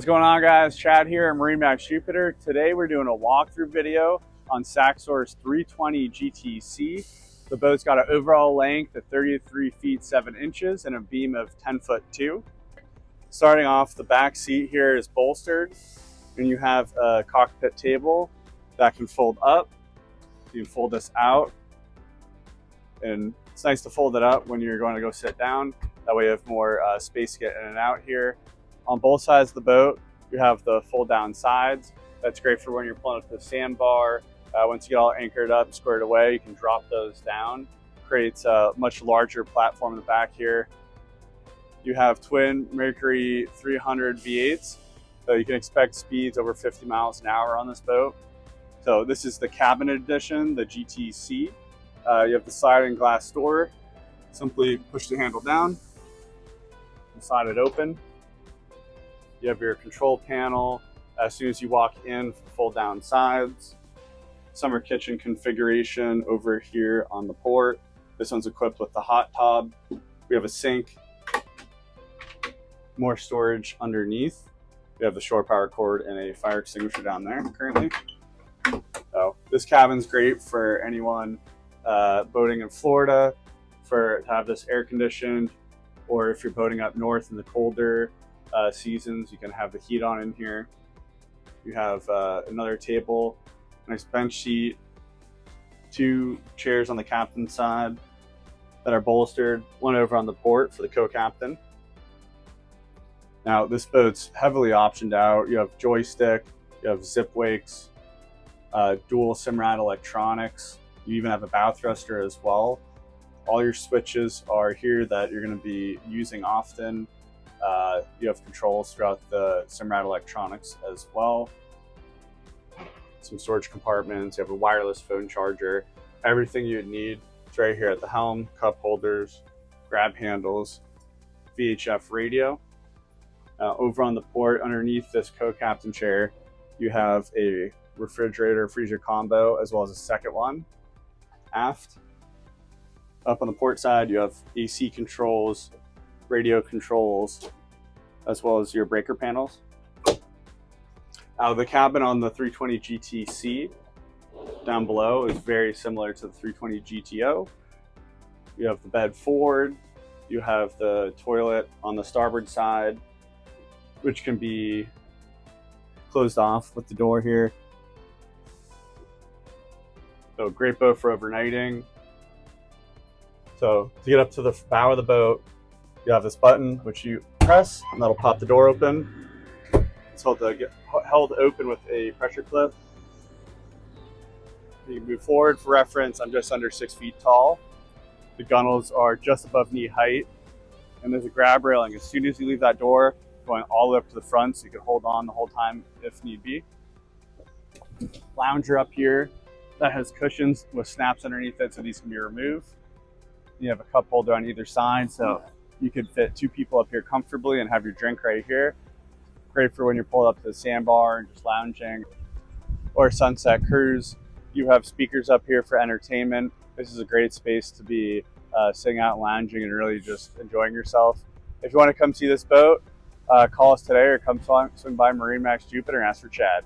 What's going on, guys? Chad here at MarineMax Jupiter. Today we're doing a walkthrough video on Saxdor's 320 GTC. The boat's got an overall length of 33 feet 7 inches and a beam of 10 foot 2. Starting off, the back seat here is bolstered, and you have a cockpit table that can fold up. You can fold this out, and it's nice to fold it up when you're going to go sit down. That way you have more space to get in and out here. On both sides of the boat, you have the fold down sides. That's great for when you're pulling up the sandbar. Once you get all anchored up, squared away, you can drop those down. Creates a much larger platform in the back here. You have twin Mercury 300 V8s, so you can expect speeds over 50 miles an hour on this boat. So this is the cabin edition, the GTC. You have the sliding glass door. Simply push the handle down and slide it open. You have your control panel. As soon as you walk in, fold down sides. Summer kitchen configuration over here on the port. This one's equipped with the hot tub. We have a sink, more storage underneath. We have the shore power cord and a fire extinguisher down there currently. So this cabin's great for anyone boating in Florida to have this air conditioned, or if you're boating up north in the colder seasons, you can have the heat on in here. You have another table, nice bench seat, 2 chairs on the captain's side that are bolstered, one over on the port for the co-captain. Now this boat's heavily optioned out. You have joystick, you have zip wakes, dual Simrad electronics. You even have a bow thruster as well. All your switches are here that you're going to be using often. You have controls throughout the Simrad electronics as well. Some storage compartments. You have a wireless phone charger. Everything you'd need. It's right here at the helm. Cup holders, grab handles, VHF radio. Over on the port, underneath this co-captain chair, you have a refrigerator freezer combo as well as a second one aft. Up on the port side, you have AC controls, radio controls, as well as your breaker panels. The cabin on the 320 GTC down below is very similar to the 320 GTO. You have the bed forward, you have the toilet on the starboard side, which can be closed off with the door here. So great boat for overnighting. So to get up to the bow of the boat, you have this button which you press and that'll pop the door open. It's held open with a pressure clip. You can move forward. For reference, I'm just under 6 feet tall. The gunnels are just above knee height, and there's a grab railing as soon as you leave that door, going all the way up to the front, so you can hold on the whole time if need be. Lounger up here that has cushions with snaps underneath it, so these can be removed. You have a cup holder on either side, so you could fit 2 people up here comfortably and have your drink right here. Great for when you're pulled up to the sandbar and just lounging, or sunset cruise. You have speakers up here for entertainment. This is a great space to be sitting out, lounging, and really just enjoying yourself. If you want to come see this boat, call us today or come swing by MarineMax Jupiter and ask for Chad.